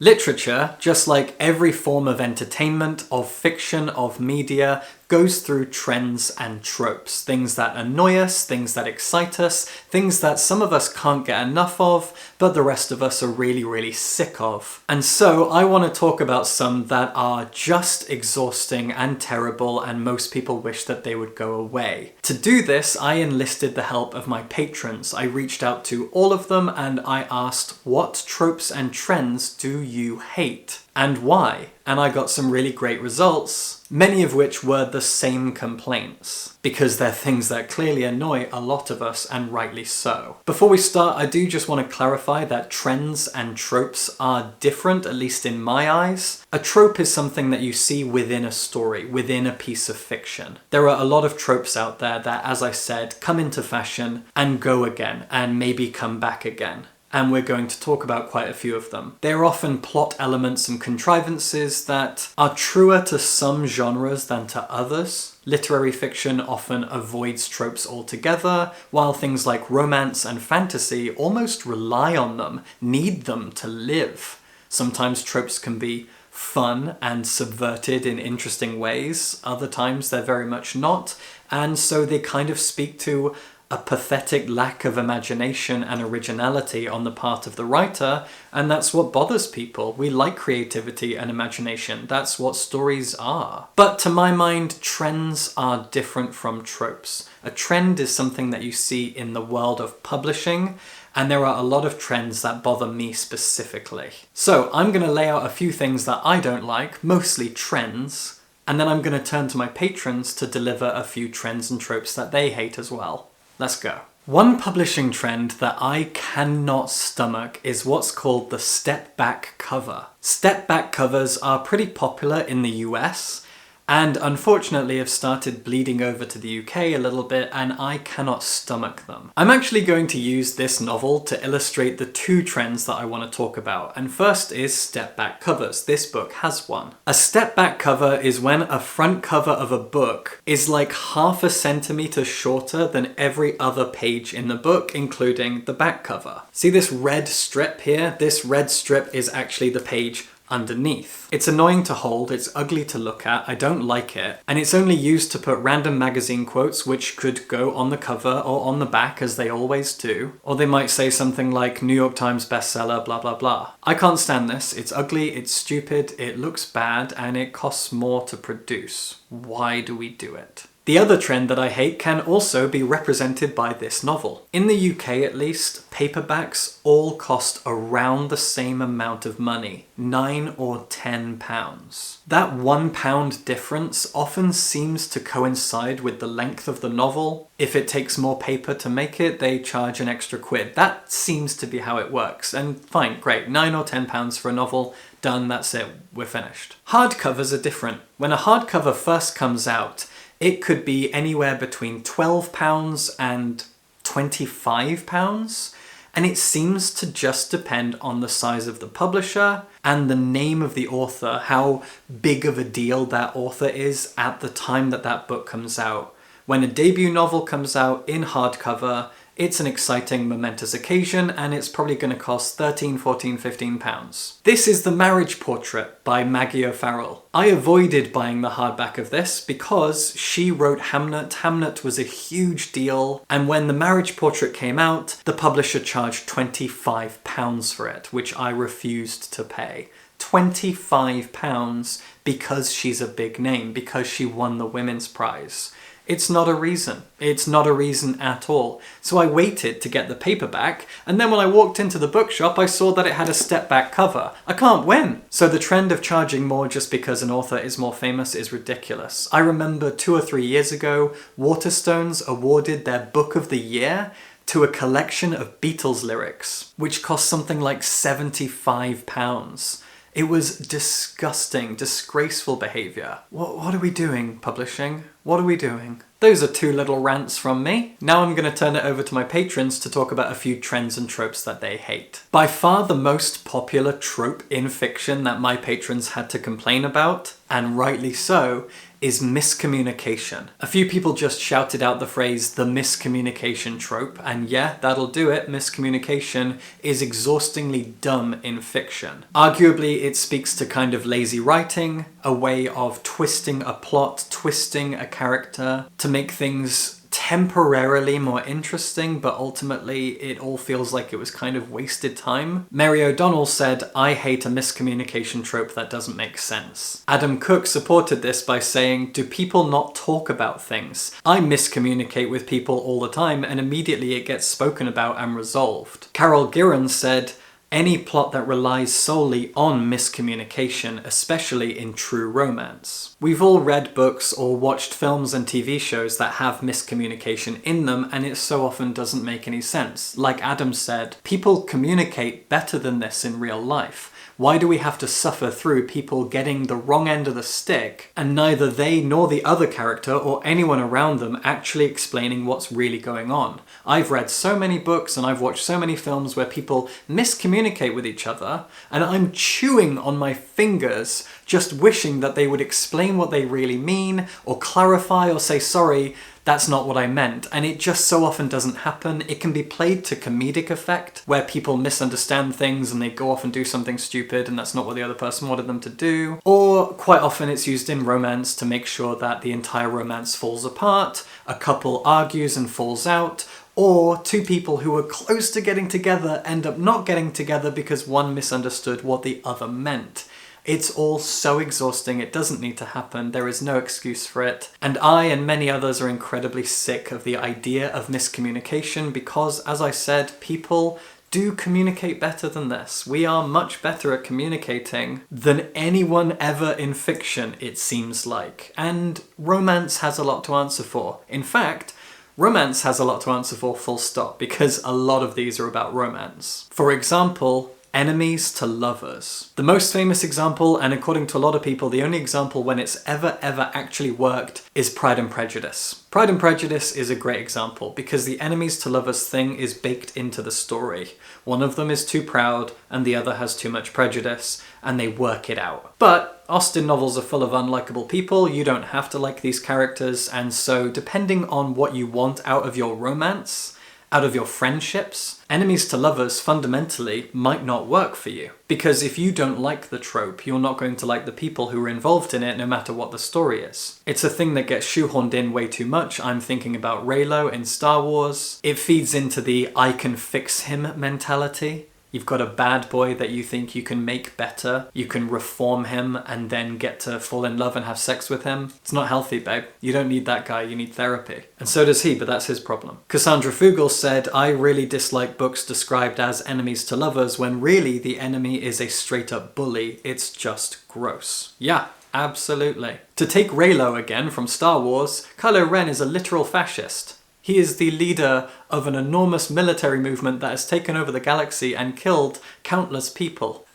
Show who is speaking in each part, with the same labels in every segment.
Speaker 1: Literature, just like every form of entertainment, of fiction, of media, goes through trends and tropes. Things that annoy us, things that excite us, things that some of us can't get enough of, but the rest of us are really, really sick of. And so I want to talk about some that are just exhausting and terrible, and most people wish that they would go away. To do this, I enlisted the help of my patrons. I reached out to all of them and I asked, what tropes and trends do you hate? And why? And I got some really great results, many of which were the same complaints, because they're things that clearly annoy a lot of us, and rightly so. Before we start, I do just want to clarify that trends and tropes are different, at least in my eyes. A trope is something that you see within a story, within a piece of fiction. There are a lot of tropes out there that, as I said, come into fashion and go again, and maybe come back again. And we're going to talk about quite a few of them. They're often plot elements and contrivances that are truer to some genres than to others. Literary fiction often avoids tropes altogether, while things like romance and fantasy almost rely on them, need them to live. Sometimes tropes can be fun and subverted in interesting ways, other times they're very much not, and so they kind of speak to a pathetic lack of imagination and originality on the part of the writer, and that's what bothers people. We like creativity and imagination. That's what stories are. But to my mind, trends are different from tropes. A trend is something that you see in the world of publishing, and there are a lot of trends that bother me specifically. So I'm going to lay out a few things that I don't like, mostly trends, and then I'm going to turn to my patrons to deliver a few trends and tropes that they hate as well. Let's go. One publishing trend that I cannot stomach is what's called the step back cover. Step back covers are pretty popular in the US, and unfortunately have started bleeding over to the UK a little bit, and I cannot stomach them. I'm actually going to use this novel to illustrate the two trends that I want to talk about, and first is step back covers. This book has one. A step back cover is when a front cover of a book is like half a centimeter shorter than every other page in the book, including the back cover. See this red strip here? This red strip is actually the page underneath. It's annoying to hold, it's ugly to look at, I don't like it, and it's only used to put random magazine quotes which could go on the cover or on the back, as they always do, or they might say something like New York Times bestseller, blah blah blah. I can't stand this. It's ugly, it's stupid, it looks bad, and it costs more to produce. Why do we do it? The other trend that I hate can also be represented by this novel. In the UK at least, paperbacks all cost around the same amount of money, £9 or £10. That £1 difference often seems to coincide with the length of the novel. If it takes more paper to make it, they charge an extra £1. That seems to be how it works. And fine, great, £9 or £10 for a novel, done, that's it, we're finished. Hardcovers are different. When a hardcover first comes out, it could be anywhere between £12 and £25, and it seems to just depend on the size of the publisher and the name of the author, how big of a deal that author is at the time that that book comes out. When a debut novel comes out in hardcover, it's an exciting, momentous occasion, and it's probably going to cost £13, £14, £15. This is The Marriage Portrait by Maggie O'Farrell. I avoided buying the hardback of this because she wrote Hamnet. Hamnet was a huge deal, and when The Marriage Portrait came out, the publisher charged £25 for it, which I refused to pay. £25 because she's a big name, because she won the Women's Prize. It's not a reason. It's not a reason at all. So I waited to get the paperback, and then when I walked into the bookshop, I saw that it had a step-back cover. I can't win. So the trend of charging more just because an author is more famous is ridiculous. I remember 2 or 3 years ago, Waterstones awarded their Book of the Year to a collection of Beatles lyrics, which cost something like £75. It was disgusting, disgraceful behaviour. What are we doing, publishing? What are we doing? Those are 2 little rants from me. Now I'm going to turn it over to my patrons to talk about a few trends and tropes that they hate. By far the most popular trope in fiction that my patrons had to complain about, and rightly so, is miscommunication. A few people just shouted out the phrase the miscommunication trope, and yeah, that'll do it. Miscommunication is exhaustingly dumb in fiction. Arguably, it speaks to kind of lazy writing, a way of twisting a plot, twisting a character to make things temporarily more interesting, but ultimately it all feels like it was kind of wasted time. Mary O'Donnell said, "I hate a miscommunication trope that doesn't make sense." Adam Cook supported this by saying, "Do people not talk about things? I miscommunicate with people all the time and immediately it gets spoken about and resolved." Carol Guerin said, "Any plot that relies solely on miscommunication, especially in true romance." We've all read books or watched films and TV shows that have miscommunication in them, and it so often doesn't make any sense. Like Adam said, people communicate better than this in real life. Why do we have to suffer through people getting the wrong end of the stick and neither they nor the other character or anyone around them actually explaining what's really going on? I've read so many books and I've watched so many films where people miscommunicate with each other, and I'm chewing on my fingers just wishing that they would explain what they really mean or clarify or say, "Sorry, that's not what I meant." And it just so often doesn't happen. It can be played to comedic effect, where people misunderstand things and they go off and do something stupid and that's not what the other person wanted them to do. Or quite often it's used in romance to make sure that the entire romance falls apart, a couple argues and falls out, or two people who are close to getting together end up not getting together because one misunderstood what the other meant. It's all so exhausting, it doesn't need to happen, there is no excuse for it. And I and many others are incredibly sick of the idea of miscommunication because, as I said, people do communicate better than this. We are much better at communicating than anyone ever in fiction, it seems like. And romance has a lot to answer for. In fact, romance has a lot to answer for, full stop, because a lot of these are about romance. For example, enemies to lovers. The most famous example, and according to a lot of people, the only example when it's ever actually worked, is Pride and Prejudice. Pride and Prejudice is a great example because the enemies to lovers thing is baked into the story. One of them is too proud and the other has too much prejudice, and they work it out. But Austen novels are full of unlikable people, you don't have to like these characters, and so depending on what you want out of your romance, out of your friendships, enemies to lovers fundamentally might not work for you. Because if you don't like the trope, you're not going to like the people who are involved in it no matter what the story is. It's a thing that gets shoehorned in way too much. I'm thinking about Reylo in Star Wars. It feeds into the "I can fix him" mentality. You've got a bad boy that you think you can make better, you can reform him and then get to fall in love and have sex with him. It's not healthy, babe. You don't need that guy, you need therapy. And so does he, but that's his problem. Cassandra Fugel said, "I really dislike books described as enemies to lovers when really the enemy is a straight up bully. It's just gross." Yeah, absolutely. To take Reylo again from Star Wars, Kylo Ren is a literal fascist. He is the leader of an enormous military movement that has taken over the galaxy and killed countless people.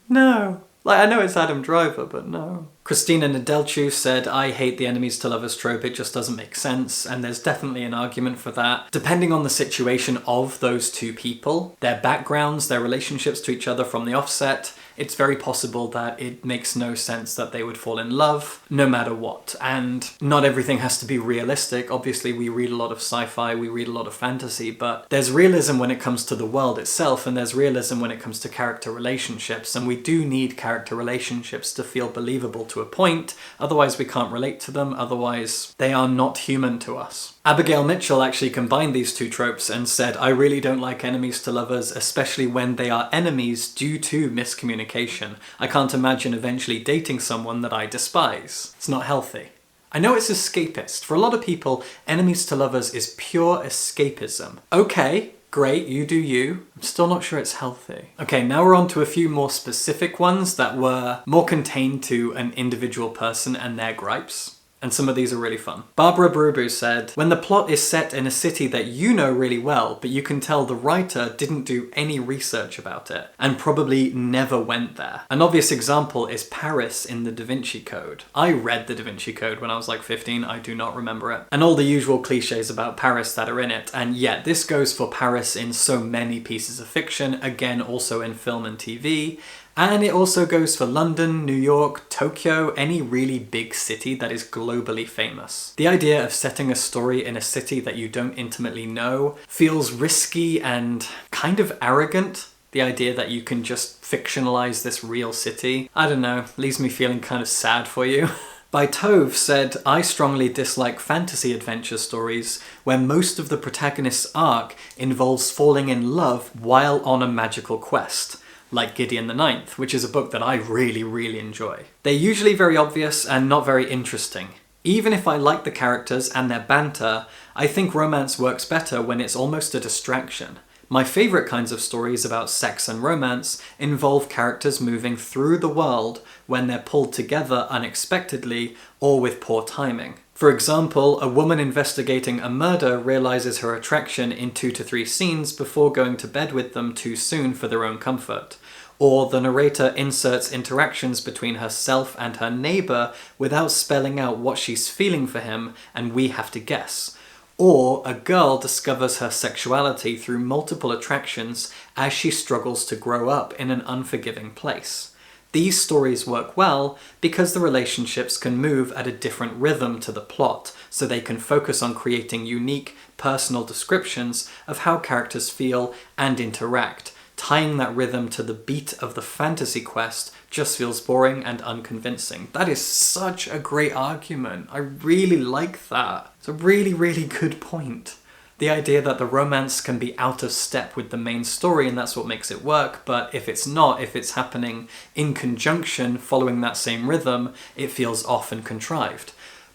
Speaker 1: No. Like, I know it's Adam Driver, but no. Christina Nedelcu said, "I hate the enemies to lovers trope, it just doesn't make sense," and there's definitely an argument for that. Depending on the situation of those two people, their backgrounds, their relationships to each other from the offset, it's very possible that it makes no sense that they would fall in love no matter what. And not everything has to be realistic. Obviously, we read a lot of sci-fi, we read a lot of fantasy, but there's realism when it comes to the world itself, and there's realism when it comes to character relationships, and we do need character relationships to feel believable to a point, otherwise we can't relate to them, otherwise they are not human to us. Abigail Mitchell actually combined these two tropes and said, "I really don't like enemies to lovers, especially when they are enemies due to miscommunication. I can't imagine eventually dating someone that I despise. It's not healthy." I know it's escapist. For a lot of people, enemies to lovers is pure escapism. Okay, great, you do you. I'm still not sure it's healthy. Okay, now we're on to a few more specific ones that were more contained to an individual person and their gripes. and some of these are really fun. Barbara Brubu said, when the plot is set in a city that you know really well, but you can tell the writer didn't do any research about it, and probably never went there. An obvious example is Paris in the Da Vinci Code. I read the Da Vinci Code when I was like 15, I do not remember it. And all the usual cliches about Paris that are in it, and yet this goes for Paris in so many pieces of fiction, again also in film and TV, and it also goes for London, New York, Tokyo, any really big city that is globally famous. The idea of setting a story in a city that you don't intimately know feels risky and kind of arrogant. The idea that you can just fictionalize this real city, I don't know, leaves me feeling kind of sad for you. By Tove said, I strongly dislike fantasy adventure stories where most of the protagonist's arc involves falling in love while on a magical quest, like Gideon the Ninth, which is a book that I really enjoy. They're usually very obvious and not very interesting. Even if I like the characters and their banter, I think romance works better when it's almost a distraction. My favourite kinds of stories about sex and romance involve characters moving through the world when they're pulled together unexpectedly or with poor timing. For example, a woman investigating a murder realises her attraction in 2 to 3 scenes before going to bed with them too soon for their own comfort. Or the narrator inserts interactions between herself and her neighbour without spelling out what she's feeling for him and we have to guess. Or a girl discovers her sexuality through multiple attractions as she struggles to grow up in an unforgiving place. These stories work well because the relationships can move at a different rhythm to the plot, so they can focus on creating unique, personal descriptions of how characters feel and interact. Tying that rhythm to the beat of the fantasy quest just feels boring and unconvincing. That is such a great argument. I really like that. It's a really good point. The idea that the romance can be out of step with the main story and that's what makes it work, but if it's not, if it's happening in conjunction following that same rhythm, it feels off and contrived.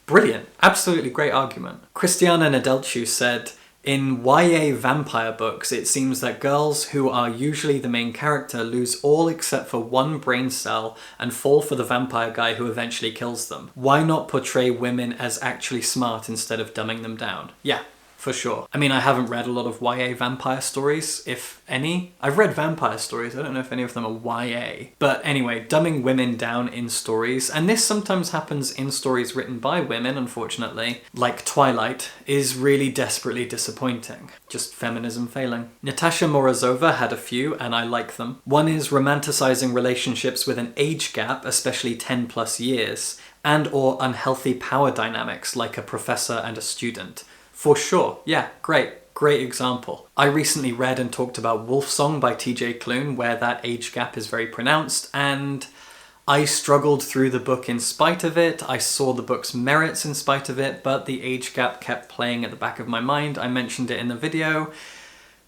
Speaker 1: Brilliant. Absolutely great argument. Christiana Nedelcu said, in YA vampire books, it seems that girls who are usually the main character lose all except for one brain cell and fall for the vampire guy who eventually kills them. Why not portray women as actually smart instead of dumbing them down? Yeah. For sure. I mean, I haven't read a lot of YA vampire stories, if any. I've read vampire stories, I don't know if any of them are YA. But anyway, dumbing women down in stories, and this sometimes happens in stories written by women, unfortunately, like Twilight, is really desperately disappointing. Just feminism failing. Natasha Morozova had a few, and I like them. One is romanticizing relationships with an age gap, especially 10 plus years, and or unhealthy power dynamics like a professor and a student. For sure. Yeah, great example. I recently read and talked about Wolfsong by TJ Klune, where that age gap is very pronounced, and I struggled through the book in spite of it. I saw the book's merits in spite of it, but the age gap kept playing at the back of my mind. I mentioned it in the video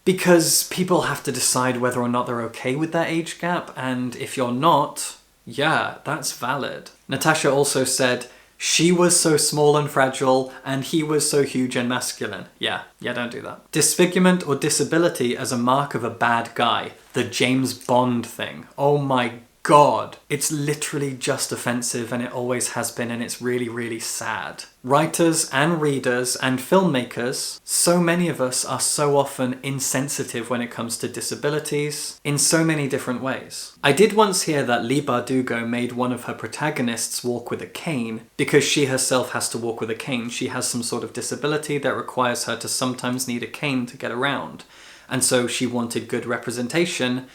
Speaker 1: because people have to decide whether or not they're okay with that age gap, and if you're not, yeah, that's valid. Natasha also said, she was so small and fragile, and he was so huge and masculine. Yeah, don't do that. Disfigurement or disability as a mark of a bad guy. The James Bond thing. Oh my god. It's literally just offensive, and it always has been, and it's really sad. Writers and readers and filmmakers, so many of us are so often insensitive when it comes to disabilities in so many different ways. I did once hear that Leigh Bardugo made one of her protagonists walk with a cane because she herself has to walk with a cane. She has some sort of disability that requires her to sometimes need a cane to get around. And so she wanted good representation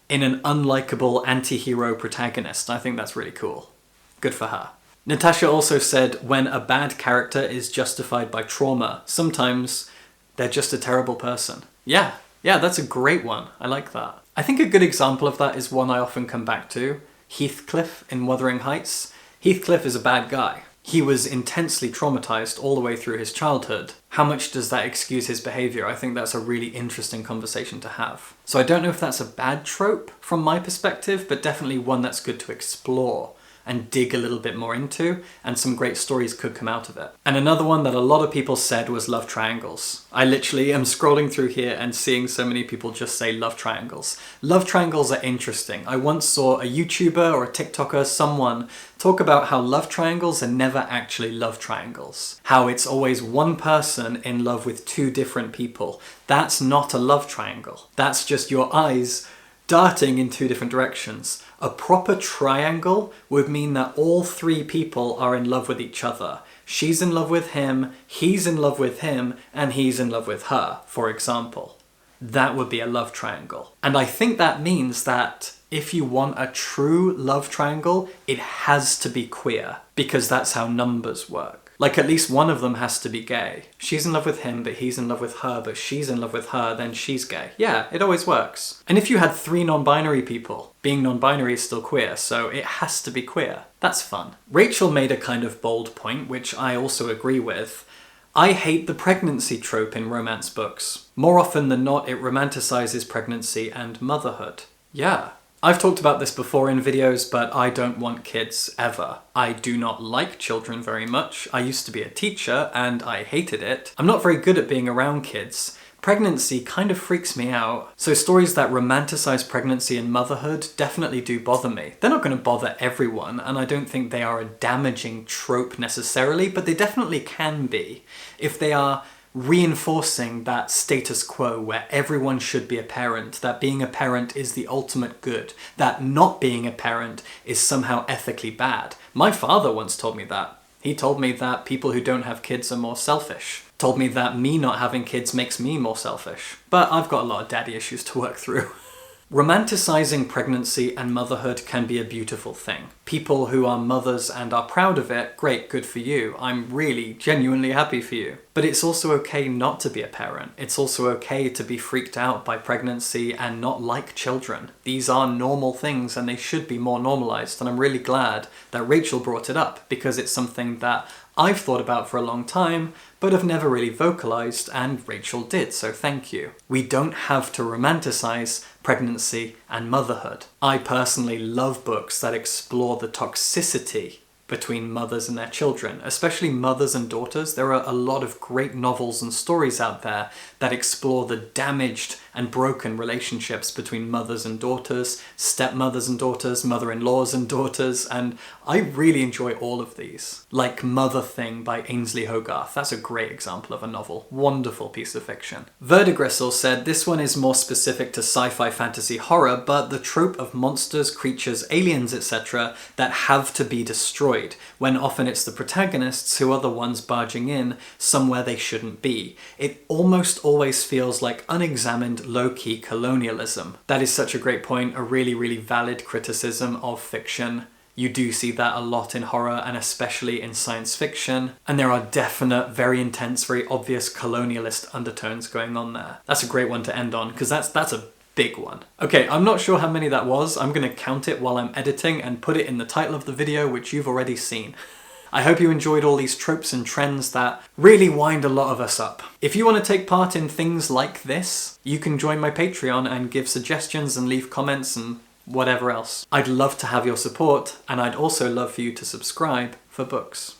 Speaker 1: in an unlikable anti-hero protagonist. I think that's really cool. Good for her. Natasha also said, when a bad character is justified by trauma, sometimes they're just a terrible person. Yeah, that's a great one. I like that. I think a good example of that is one I often come back to, Heathcliff in Wuthering Heights. Heathcliff is a bad guy. He was intensely traumatized all the way through his childhood. How much does that excuse his behavior? I think that's a really interesting conversation to have. So I don't know if that's a bad trope from my perspective, but definitely one that's good to explore. and dig a little bit more into, and some great stories could come out of it. And another one that a lot of people said was love triangles. I literally am scrolling through here and seeing so many people just say love triangles. Love triangles are interesting. I once saw a YouTuber or a TikToker, someone, talk about how love triangles are never actually love triangles. How it's always one person in love with two different people. That's not a love triangle. That's just your eyes darting in two different directions. A proper triangle would mean that all three people are in love with each other. She's in love with him, he's in love with him, and he's in love with her, for example. That would be a love triangle. And I think that means that if you want a true love triangle, it has to be queer, because that's how numbers work. Like, at least one of them has to be gay. She's in love with him, but he's in love with her, but she's in love with her, then she's gay. Yeah, it always works. And if you had 3 non-binary people, being non-binary is still queer, so it has to be queer. That's fun. Rachel made a kind of bold point, which I also agree with. I hate the pregnancy trope in romance books. More often than not, it romanticizes pregnancy and motherhood. Yeah. I've talked about this before in videos, but I don't want kids ever. I do not like children very much. I used to be a teacher and I hated it. I'm not very good at being around kids. Pregnancy kind of freaks me out. So stories that romanticize pregnancy and motherhood definitely do bother me. They're not going to bother everyone, and I don't think they are a damaging trope necessarily, but they definitely can be if they are reinforcing that status quo where everyone should be a parent, that being a parent is the ultimate good, that not being a parent is somehow ethically bad. My father once told me that. He told me that people who don't have kids are more selfish. Told me that me not having kids makes me more selfish. But I've got a lot of daddy issues to work through. Romanticizing pregnancy and motherhood can be a beautiful thing. People who are mothers and are proud of it, great, good for you. I'm really genuinely happy for you. But it's also okay not to be a parent. It's also okay to be freaked out by pregnancy and not like children. These are normal things and they should be more normalized, and I'm really glad that Rachel brought it up because it's something that I've thought about for a long time, but have never really vocalized, and Rachel did, so thank you. We don't have to romanticize pregnancy and motherhood. I personally love books that explore the toxicity between mothers and their children, especially mothers and daughters. There are a lot of great novels and stories out there that explore the damaged and broken relationships between mothers and daughters, stepmothers and daughters, mother-in-laws and daughters, and I really enjoy all of these. Like Mother Thing by Ainsley Hogarth. That's a great example of a novel. Wonderful piece of fiction. Verdigristle said, this one is more specific to sci-fi fantasy horror, but the trope of monsters, creatures, aliens, etc. that have to be destroyed, when often it's the protagonists who are the ones barging in somewhere they shouldn't be. It almost always feels like unexamined low-key colonialism. That is such a great point, a really, really valid criticism of fiction. You do see that a lot in horror and especially in science fiction, and there are definite, very intense, very obvious colonialist undertones going on there. That's a great one to end on, because that's a big one. Okay, I'm not sure how many that was. I'm going to count it while I'm editing and put it in the title of the video, which you've already seen. I hope you enjoyed all these tropes and trends that really wind a lot of us up. If you want to take part in things like this, you can join my Patreon and give suggestions and leave comments and whatever else. I'd love to have your support, and I'd also love for you to subscribe for books.